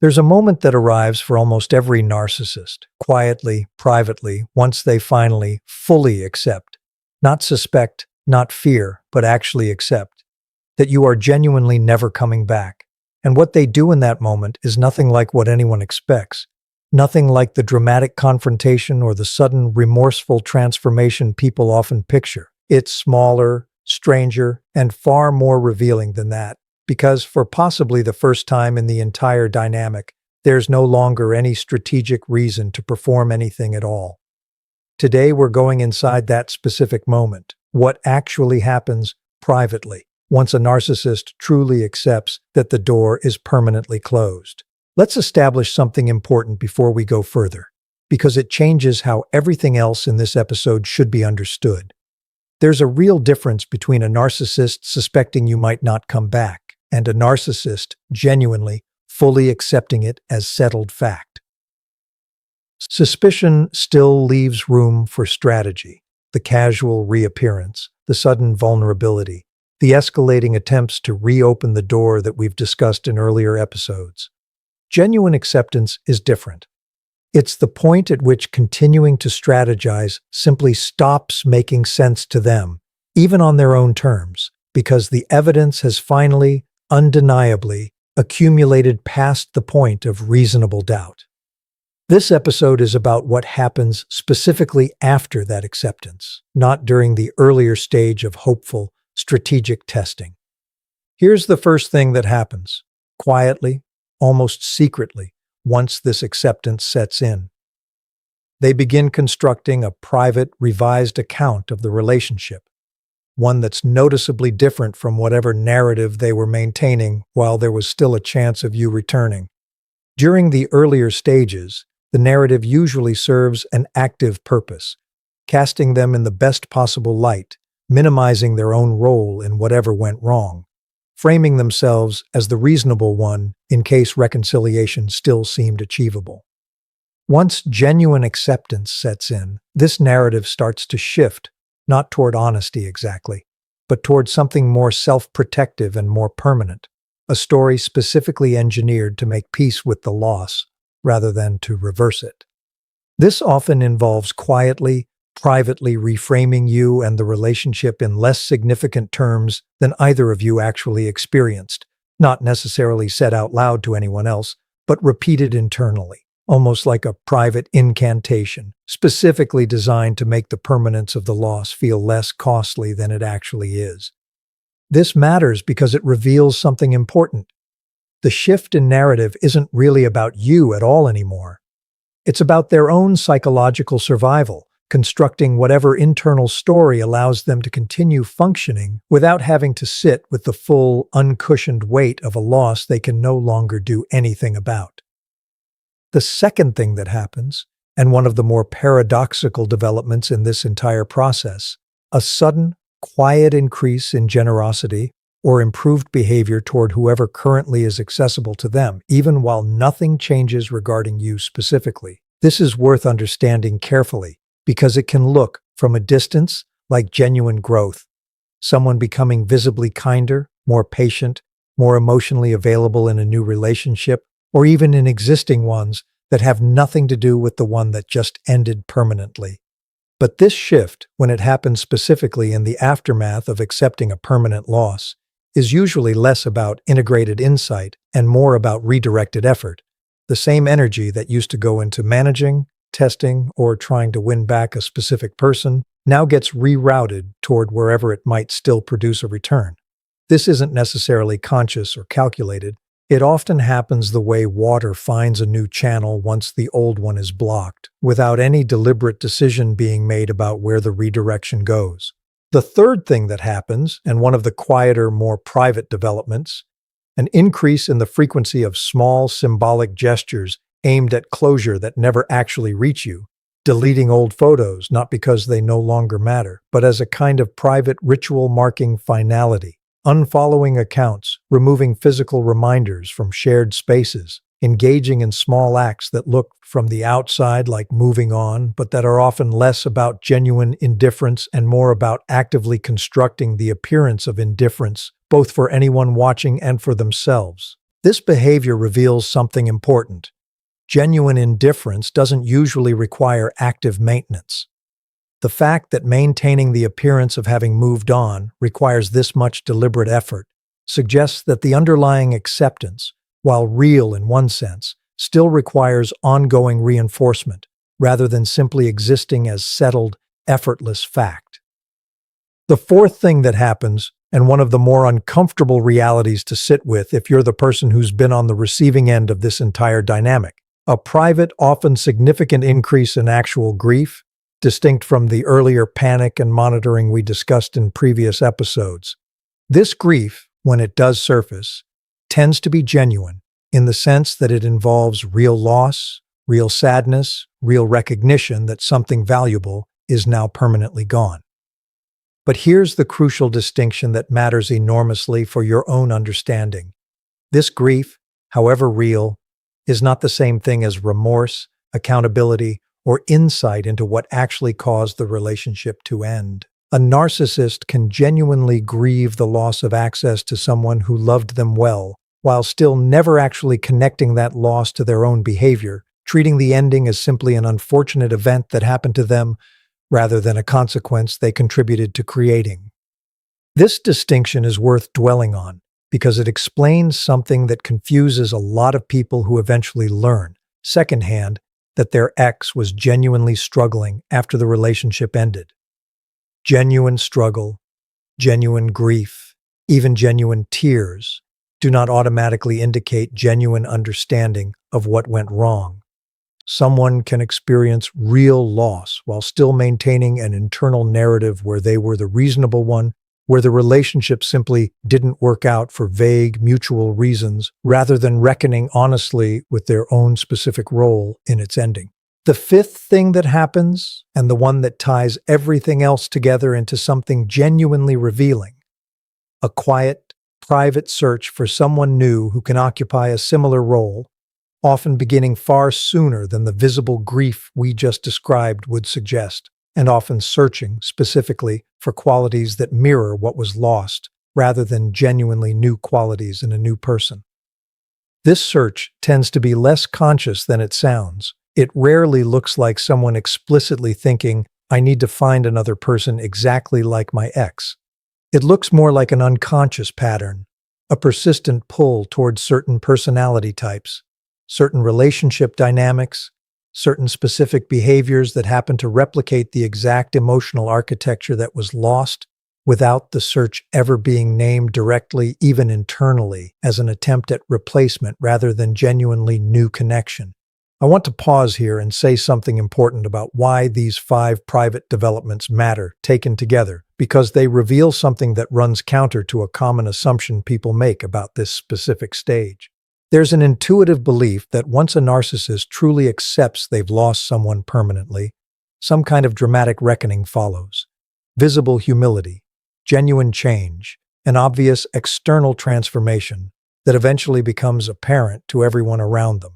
There's a moment that arrives for almost every narcissist, quietly, privately, once they finally, fully accept, not suspect, not fear, but actually accept, that you are genuinely never coming back. And what they do in that moment is nothing like what anyone expects, nothing like the dramatic confrontation or the sudden remorseful transformation people often picture. It's smaller, stranger, and far more revealing than that. Because for possibly the first time in the entire dynamic, there's no longer any strategic reason to perform anything at all. Today we're going inside that specific moment, what actually happens privately, once a narcissist truly accepts that the door is permanently closed. Let's establish something important before we go further, because it changes how everything else in this episode should be understood. There's a real difference between a narcissist suspecting you might not come back and a narcissist genuinely, fully accepting it as settled fact. Suspicion still leaves room for strategy, the casual reappearance, the sudden vulnerability, the escalating attempts to reopen the door that we've discussed in earlier episodes. Genuine acceptance is different. It's the point at which continuing to strategize simply stops making sense to them, even on their own terms, because the evidence has finally, undeniably, accumulated past the point of reasonable doubt. This episode is about what happens specifically after that acceptance, not during the earlier stage of hopeful, strategic testing. Here's the first thing that happens, quietly, almost secretly, once this acceptance sets in. They begin constructing a private, revised account of the relationship, one that's noticeably different from whatever narrative they were maintaining while there was still a chance of you returning. During the earlier stages, the narrative usually serves an active purpose, casting them in the best possible light, minimizing their own role in whatever went wrong, framing themselves as the reasonable one in case reconciliation still seemed achievable. Once genuine acceptance sets in, this narrative starts to shift, not toward honesty exactly, but toward something more self-protective and more permanent, a story specifically engineered to make peace with the loss, rather than to reverse it. This often involves quietly, privately reframing you and the relationship in less significant terms than either of you actually experienced, not necessarily said out loud to anyone else, but repeated internally, almost like a private incantation, specifically designed to make the permanence of the loss feel less costly than it actually is. This matters because it reveals something important. The shift in narrative isn't really about you at all anymore. It's about their own psychological survival, constructing whatever internal story allows them to continue functioning without having to sit with the full, uncushioned weight of a loss they can no longer do anything about. The second thing that happens, and one of the more paradoxical developments in this entire process, a sudden, quiet increase in generosity or improved behavior toward whoever currently is accessible to them, even while nothing changes regarding you specifically. This is worth understanding carefully, because it can look, from a distance, like genuine growth. Someone becoming visibly kinder, more patient, more emotionally available in a new relationship, or even in existing ones that have nothing to do with the one that just ended permanently. But this shift, when it happens specifically in the aftermath of accepting a permanent loss, is usually less about integrated insight and more about redirected effort. The same energy that used to go into managing, testing, or trying to win back a specific person now gets rerouted toward wherever it might still produce a return. This isn't necessarily conscious or calculated. It often happens the way water finds a new channel once the old one is blocked, without any deliberate decision being made about where the redirection goes. The third thing that happens, and one of the quieter, more private developments, an increase in the frequency of small symbolic gestures aimed at closure that never actually reach you, deleting old photos not because they no longer matter, but as a kind of private ritual marking finality. Unfollowing accounts, removing physical reminders from shared spaces, engaging in small acts that look from the outside like moving on, but that are often less about genuine indifference and more about actively constructing the appearance of indifference, both for anyone watching and for themselves. This behavior reveals something important. Genuine indifference doesn't usually require active maintenance. The fact that maintaining the appearance of having moved on requires this much deliberate effort suggests that the underlying acceptance, while real in one sense, still requires ongoing reinforcement rather than simply existing as settled, effortless fact. The fourth thing that happens, and one of the more uncomfortable realities to sit with if you're the person who's been on the receiving end of this entire dynamic, a private, often significant increase in actual grief, distinct from the earlier panic and monitoring we discussed in previous episodes. This grief, when it does surface, tends to be genuine in the sense that it involves real loss, real sadness, real recognition that something valuable is now permanently gone. But here's the crucial distinction that matters enormously for your own understanding. This grief, however real, is not the same thing as remorse, accountability, or insight into what actually caused the relationship to end. A narcissist can genuinely grieve the loss of access to someone who loved them well, while still never actually connecting that loss to their own behavior, treating the ending as simply an unfortunate event that happened to them rather than a consequence they contributed to creating. This distinction is worth dwelling on because it explains something that confuses a lot of people who eventually learn, secondhand, that their ex was genuinely struggling after the relationship ended. Genuine struggle, genuine grief, even genuine tears do not automatically indicate genuine understanding of what went wrong. Someone can experience real loss while still maintaining an internal narrative where they were the reasonable one, where the relationship simply didn't work out for vague mutual reasons, rather than reckoning honestly with their own specific role in its ending. The fifth thing that happens, and the one that ties everything else together into something genuinely revealing, a quiet, private search for someone new who can occupy a similar role, often beginning far sooner than the visible grief we just described would suggest, and often searching specifically for qualities that mirror what was lost, rather than genuinely new qualities in a new person. This search tends to be less conscious than it sounds. It rarely looks like someone explicitly thinking, "I need to find another person exactly like my ex." It looks more like an unconscious pattern, a persistent pull towards certain personality types, certain relationship dynamics, certain specific behaviors that happen to replicate the exact emotional architecture that was lost, without the search ever being named directly, even internally, as an attempt at replacement rather than genuinely new connection. I want to pause here and say something important about why these 5 private developments matter taken together, because they reveal something that runs counter to a common assumption people make about this specific stage. There's an intuitive belief that once a narcissist truly accepts they've lost someone permanently, some kind of dramatic reckoning follows. Visible humility, genuine change, an obvious external transformation that eventually becomes apparent to everyone around them.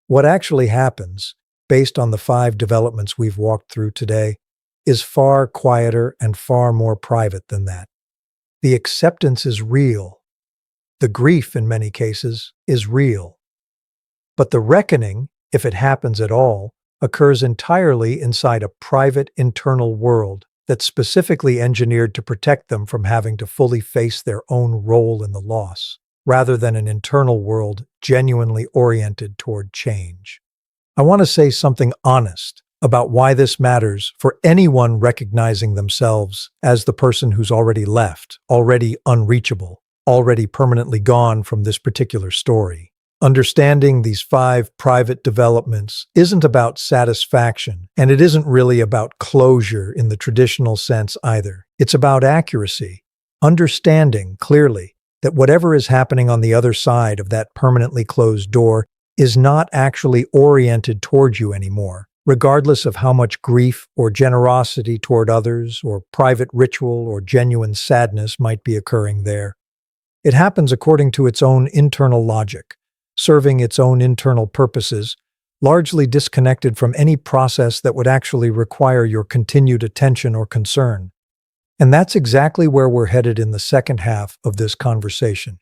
What actually happens, based on the 5 developments we've walked through today, is far quieter and far more private than that. The acceptance is real. The grief, in many cases, is real. But the reckoning, if it happens at all, occurs entirely inside a private internal world that's specifically engineered to protect them from having to fully face their own role in the loss, rather than an internal world genuinely oriented toward change. I want to say something honest about why this matters for anyone recognizing themselves as the person who's already left, already unreachable, already permanently gone from this particular story. Understanding these 5 private developments isn't about satisfaction, and it isn't really about closure in the traditional sense either. It's about accuracy, understanding clearly that whatever is happening on the other side of that permanently closed door is not actually oriented toward you anymore, regardless of how much grief or generosity toward others or private ritual or genuine sadness might be occurring there. It happens according to its own internal logic, serving its own internal purposes, largely disconnected from any process that would actually require your continued attention or concern. And that's exactly where we're headed in the second half of this conversation.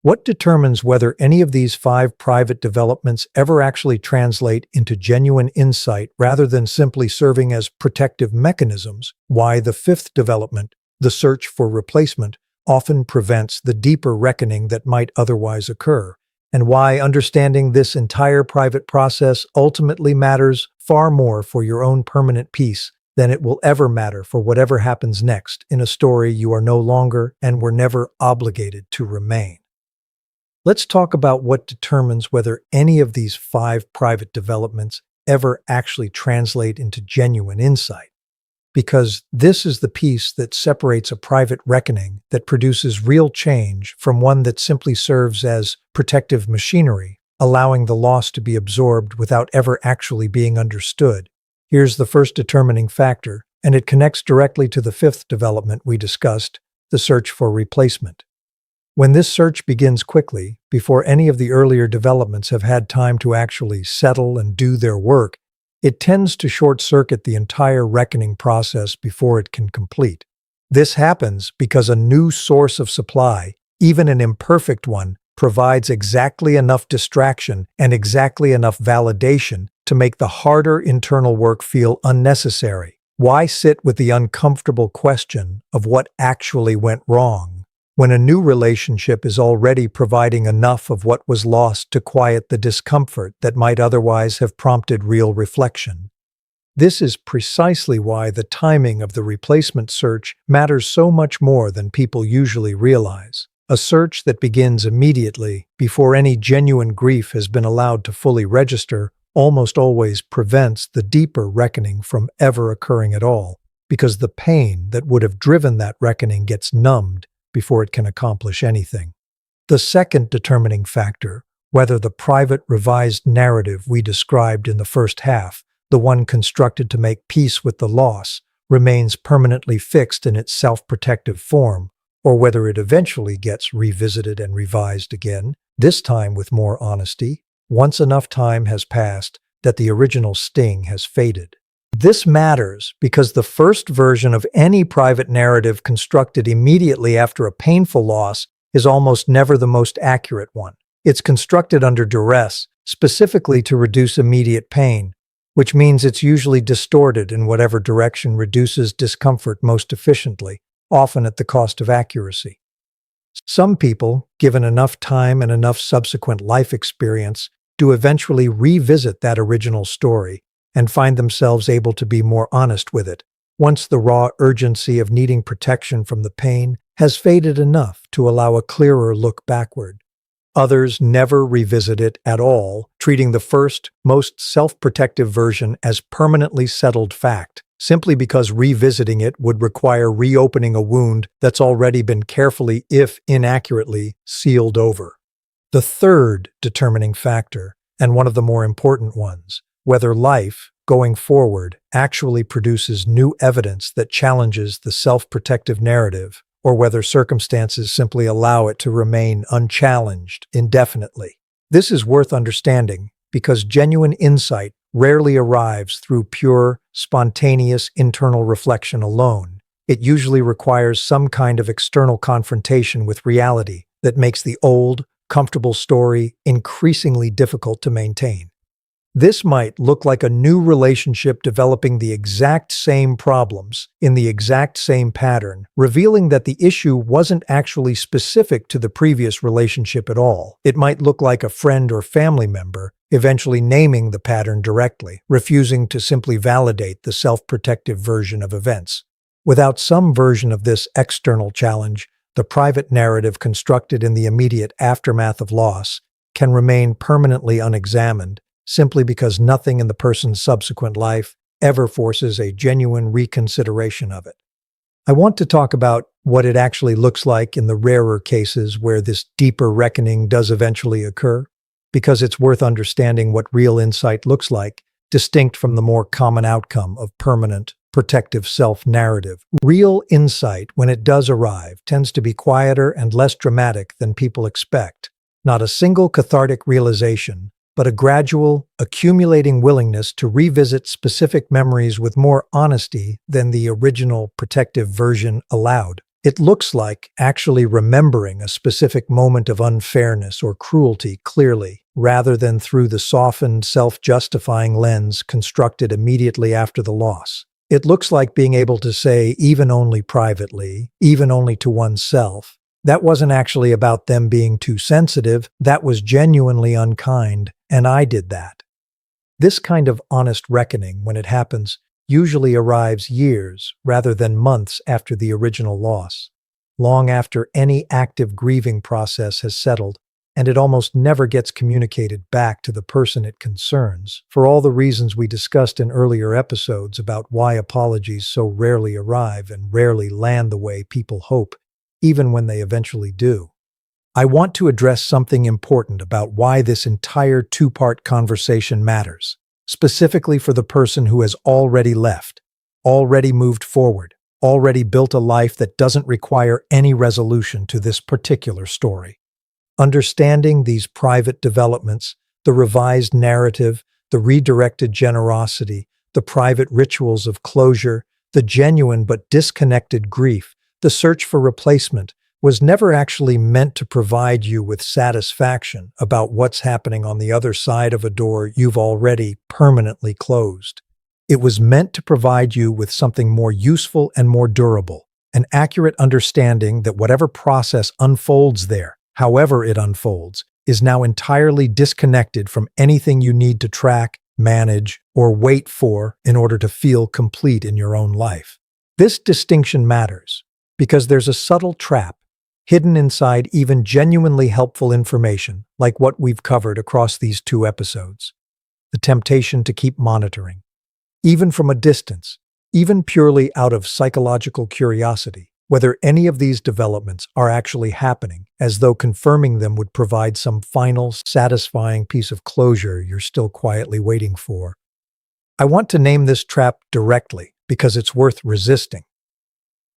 What determines whether any of these 5 private developments ever actually translate into genuine insight rather than simply serving as protective mechanisms? Why the 5th development, the search for replacement, often prevents the deeper reckoning that might otherwise occur, and why understanding this entire private process ultimately matters far more for your own permanent peace than it will ever matter for whatever happens next in a story you are no longer and were never obligated to remain. Let's talk about what determines whether any of these 5 private developments ever actually translate into genuine insight. Because this is the piece that separates a private reckoning that produces real change from one that simply serves as protective machinery, allowing the loss to be absorbed without ever actually being understood. Here's the first determining factor, and it connects directly to the 5th development we discussed, the search for replacement. When this search begins quickly, before any of the earlier developments have had time to actually settle and do their work, it tends to short-circuit the entire reckoning process before it can complete. This happens because a new source of supply, even an imperfect one, provides exactly enough distraction and exactly enough validation to make the harder internal work feel unnecessary. Why sit with the uncomfortable question of what actually went wrong when a new relationship is already providing enough of what was lost to quiet the discomfort that might otherwise have prompted real reflection? This is precisely why the timing of the replacement search matters so much more than people usually realize. A search that begins immediately, before any genuine grief has been allowed to fully register, almost always prevents the deeper reckoning from ever occurring at all, because the pain that would have driven that reckoning gets numbed before it can accomplish anything. The second determining factor, whether the private revised narrative we described in the first half, the one constructed to make peace with the loss, remains permanently fixed in its self-protective form, or whether it eventually gets revisited and revised again, this time with more honesty, once enough time has passed that the original sting has faded. This matters because the first version of any private narrative constructed immediately after a painful loss is almost never the most accurate one. It's constructed under duress, specifically to reduce immediate pain, which means it's usually distorted in whatever direction reduces discomfort most efficiently, often at the cost of accuracy. Some people, given enough time and enough subsequent life experience, do eventually revisit that original story and find themselves able to be more honest with it, once the raw urgency of needing protection from the pain has faded enough to allow a clearer look backward. Others never revisit it at all, treating the first, most self-protective version as permanently settled fact, simply because revisiting it would require reopening a wound that's already been carefully, if inaccurately, sealed over. The third determining factor, and one of the more important ones, whether life, going forward, actually produces new evidence that challenges the self-protective narrative, or whether circumstances simply allow it to remain unchallenged indefinitely. This is worth understanding because genuine insight rarely arrives through pure, spontaneous internal reflection alone. It usually requires some kind of external confrontation with reality that makes the old, comfortable story increasingly difficult to maintain. This might look like a new relationship developing the exact same problems in the exact same pattern, revealing that the issue wasn't actually specific to the previous relationship at all. It might look like a friend or family member eventually naming the pattern directly, refusing to simply validate the self-protective version of events. Without some version of this external challenge, the private narrative constructed in the immediate aftermath of loss can remain permanently unexamined, simply because nothing in the person's subsequent life ever forces a genuine reconsideration of it. I want to talk about what it actually looks like in the rarer cases where this deeper reckoning does eventually occur, because it's worth understanding what real insight looks like, distinct from the more common outcome of permanent, protective self-narrative. Real insight, when it does arrive, tends to be quieter and less dramatic than people expect. Not a single cathartic realization, but a gradual, accumulating willingness to revisit specific memories with more honesty than the original protective version allowed. It looks like actually remembering a specific moment of unfairness or cruelty clearly, rather than through the softened, self-justifying lens constructed immediately after the loss. It looks like being able to say, even only privately, even only to oneself, that wasn't actually about them being too sensitive, that was genuinely unkind, and I did that. This kind of honest reckoning, when it happens, usually arrives years rather than months after the original loss, long after any active grieving process has settled, and it almost never gets communicated back to the person it concerns, for all the reasons we discussed in earlier episodes about why apologies so rarely arrive and rarely land the way people hope, even when they eventually do. I want to address something important about why this entire two-part conversation matters, specifically for the person who has already left, already moved forward, already built a life that doesn't require any resolution to this particular story. Understanding these private developments, the revised narrative, the redirected generosity, the private rituals of closure, the genuine but disconnected grief, the search for replacement, was never actually meant to provide you with satisfaction about what's happening on the other side of a door you've already permanently closed. It was meant to provide you with something more useful and more durable, an accurate understanding that whatever process unfolds there, however it unfolds, is now entirely disconnected from anything you need to track, manage, or wait for in order to feel complete in your own life. This distinction matters because there's a subtle trap hidden inside even genuinely helpful information, like what we've covered across these 2 episodes. The temptation to keep monitoring, even from a distance, even purely out of psychological curiosity, whether any of these developments are actually happening, as though confirming them would provide some final, satisfying piece of closure you're still quietly waiting for. I want to name this trap directly because it's worth resisting.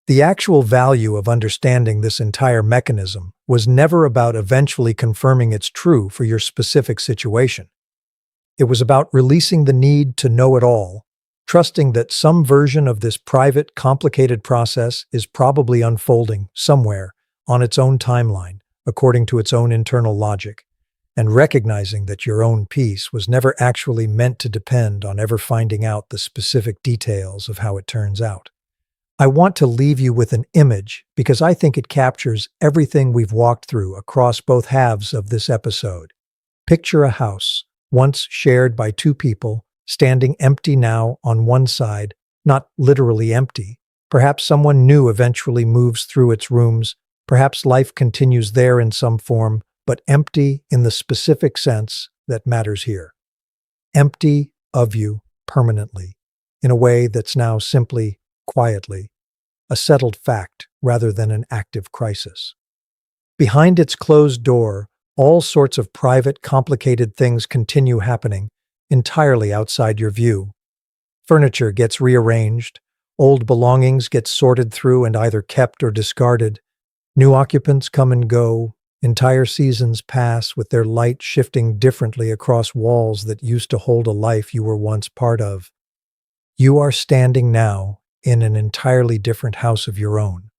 The actual value of understanding this entire mechanism was never about eventually confirming it's true for your specific situation. It was about releasing the need to know it all, trusting that some version of this private, complicated process is probably unfolding somewhere on its own timeline, according to its own internal logic, and recognizing that your own peace was never actually meant to depend on ever finding out the specific details of how it turns out. I want to leave you with an image because I think it captures everything we've walked through across both halves of this episode. Picture a house, once shared by 2 people, standing empty now on one side, not literally empty. Perhaps someone new eventually moves through its rooms, perhaps life continues there in some form, but empty in the specific sense that matters here. Empty of you permanently, in a way that's now simply quietly, a settled fact rather than an active crisis. Behind its closed door, all sorts of private, complicated things continue happening, entirely outside your view. Furniture gets rearranged, old belongings get sorted through and either kept or discarded, new occupants come and go, entire seasons pass with their light shifting differently across walls that used to hold a life you were once part of. You are standing now in an entirely different house of your own,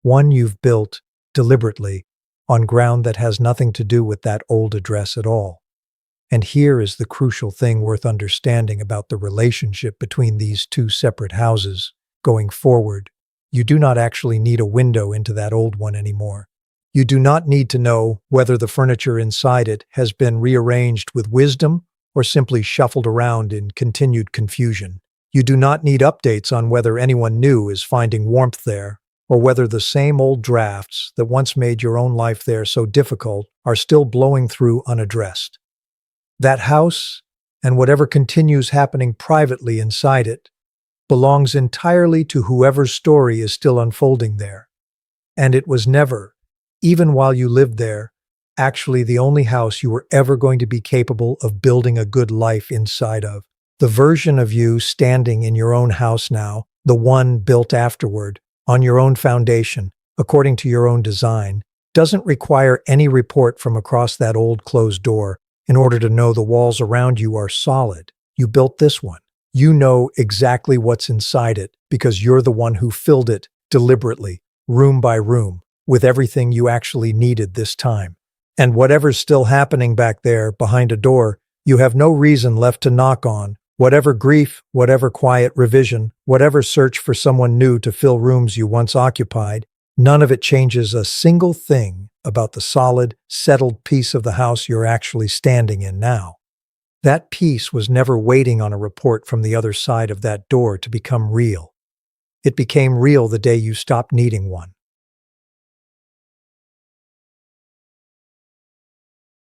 one you've built deliberately on ground that has nothing to do with that old address at all. And here is the crucial thing worth understanding about the relationship between these 2 separate houses. Going forward, you do not actually need a window into that old one anymore. You do not need to know whether the furniture inside it has been rearranged with wisdom or simply shuffled around in continued confusion. You do not need updates on whether anyone new is finding warmth there, or whether the same old drafts that once made your own life there so difficult are still blowing through unaddressed. That house, and whatever continues happening privately inside it, belongs entirely to whoever's story is still unfolding there. And it was never, even while you lived there, actually the only house you were ever going to be capable of building a good life inside of. The version of you standing in your own house now, the one built afterward, on your own foundation, according to your own design, doesn't require any report from across that old closed door in order to know the walls around you are solid. You built this one. You know exactly what's inside it because you're the one who filled it deliberately, room by room, with everything you actually needed this time. And whatever's still happening back there behind a door, you have no reason left to knock on. Whatever grief, whatever quiet revision, whatever search for someone new to fill rooms you once occupied, none of it changes a single thing about the solid, settled piece of the house you're actually standing in now. That piece was never waiting on a report from the other side of that door to become real. It became real the day you stopped needing one.